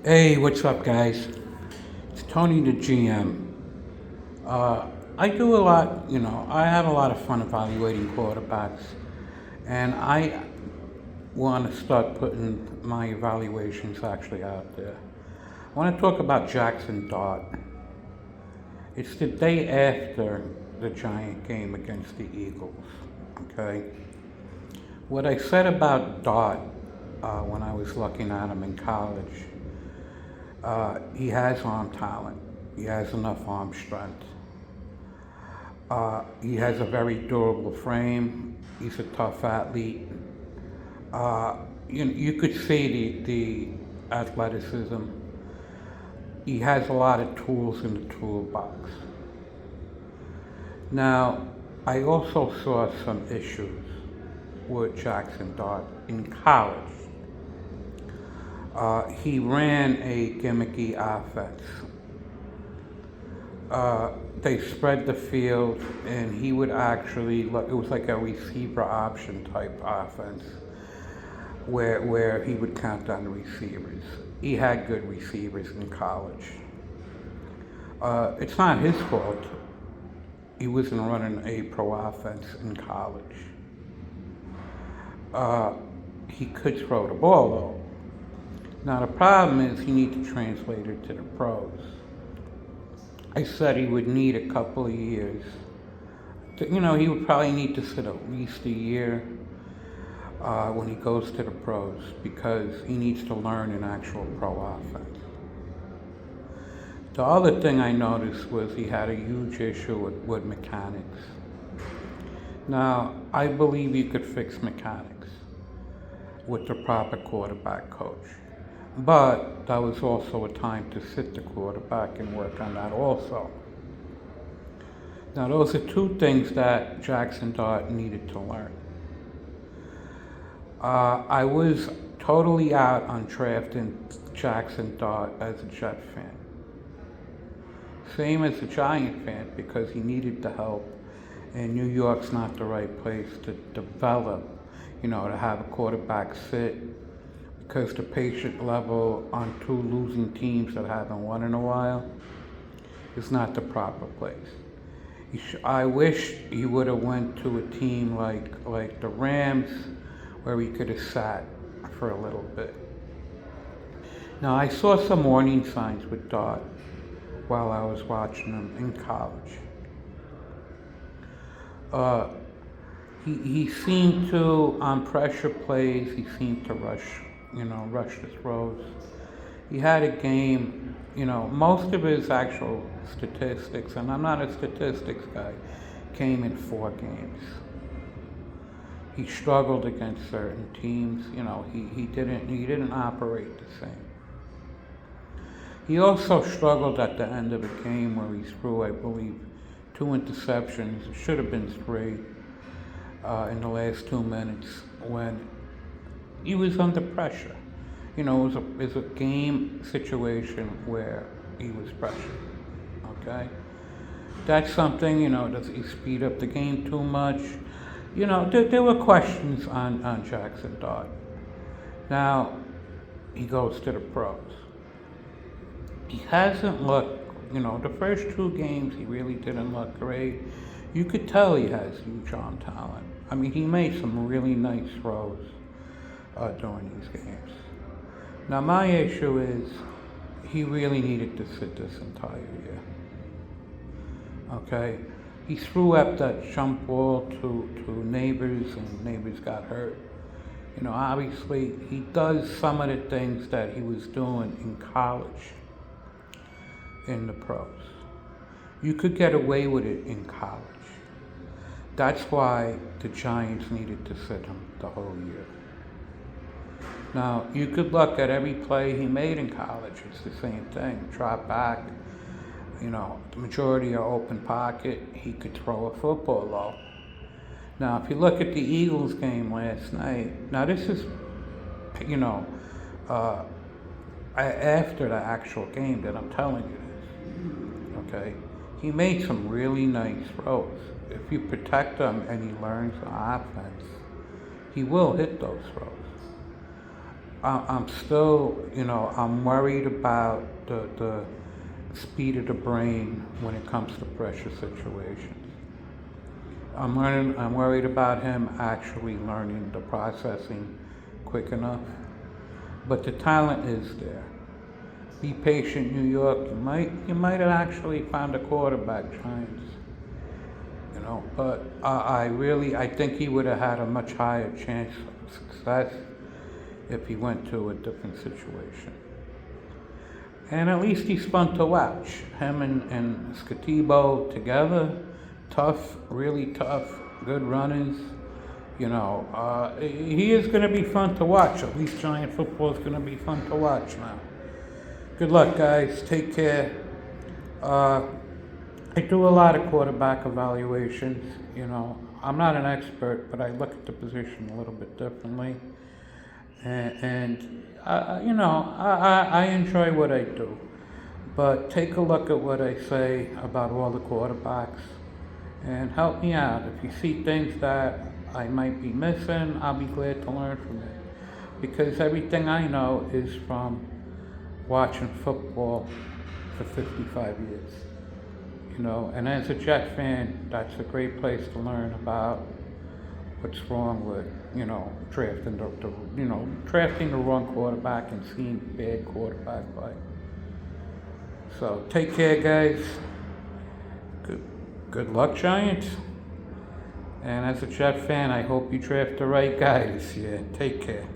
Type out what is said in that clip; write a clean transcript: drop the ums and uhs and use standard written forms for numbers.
Hey, what's up, guys? It's TonyDa GM. I do a lot, I have a lot of fun evaluating quarterbacks, and I want to start putting my evaluations actually out there. I want to talk about Jaxson Dart. It's the day after the Giant game against the Eagles, okay? What I said about Dart when I was looking at him in college, he has arm talent. He has enough arm strength. He has a very durable frame. He's a tough athlete. You could see the athleticism. He has a lot of tools in the toolbox. Now, I also saw some issues with Jaxson Dart in college. He ran a gimmicky offense. They spread the field, and he would actually, it was like a receiver option type offense where he would count on the receivers. He had good receivers in college. It's not his fault. He wasn't running a pro offense in college. He could throw the ball though. Now the problem is he needs to translate it to the pros. I said he would need a couple of years. He would probably need to sit at least a year when he goes to the pros because he needs to learn an actual pro offense. The other thing I noticed was he had a huge issue with mechanics. Now, I believe you could fix mechanics with the proper quarterback coach. But that was also a time to sit the quarterback and work on that also. Now those are two things that Jaxson Dart needed to learn. I was totally out on drafting Jaxson Dart as a Jet fan. Same as a Giant fan because he needed the help and New York's not the right place to develop, to have a quarterback sit because the patient level on two losing teams that haven't won in a while is not the proper place. I wish he would have went to a team like the Rams where he could have sat for a little bit. Now I saw some warning signs with Dart while I was watching him in college. He seemed to, on pressure plays, he seemed to rush the throws. He had a game, most of his actual statistics, and I'm not a statistics guy, came in 4 games. He struggled against certain teams, he didn't operate the same. He also struggled at the end of the game where he threw, I believe, 2 interceptions. It should have been 3 in the last 2 minutes when he was under pressure. It was a game situation where he was pressured, okay? That's something, does he speed up the game too much? There were questions on Jaxson Dart. Now, he goes to the pros. He hasn't looked, the first 2 games he really didn't look great. You could tell he has huge arm talent. I mean, he made some really nice throws during these games. Now my issue is he really needed to sit this entire year. Okay? He threw up that jump ball to Neighbors and Neighbors got hurt. Obviously he does some of the things that he was doing in college in the pros. You could get away with it in college. That's why the Giants needed to sit him the whole year. Now, you could look at every play he made in college. It's the same thing. Drop back, the majority are open pocket. He could throw a football low. Now, if you look at the Eagles game last night, now this is, after the actual game that I'm telling you this, okay? He made some really nice throws. If you protect him and he learns the offense, he will hit those throws. I'm still, I'm worried about the speed of the brain when it comes to pressure situations. I'm worried about him actually learning the processing quick enough. But the talent is there. Be patient, New York. You might have actually found a quarterback, Giants. But I think he would have had a much higher chance of success if he went to a different situation. And at least he's fun to watch. Him and Scatibo together, tough, really tough, good runners. He is going to be fun to watch. At least Giant football is going to be fun to watch now. Good luck, guys. Take care. I do a lot of quarterback evaluations. I'm not an expert, but I look at the position a little bit differently. And I enjoy what I do. But take a look at what I say about all the quarterbacks and help me out. If you see things that I might be missing, I'll be glad to learn from it. Because everything I know is from watching football for 55 years. And as a Jet fan, that's a great place to learn about what's wrong with, drafting the wrong quarterback and seeing bad quarterback play. So take care, guys. Good luck, Giants. And as a Jet fan, I hope you draft the right guy this year. Take care.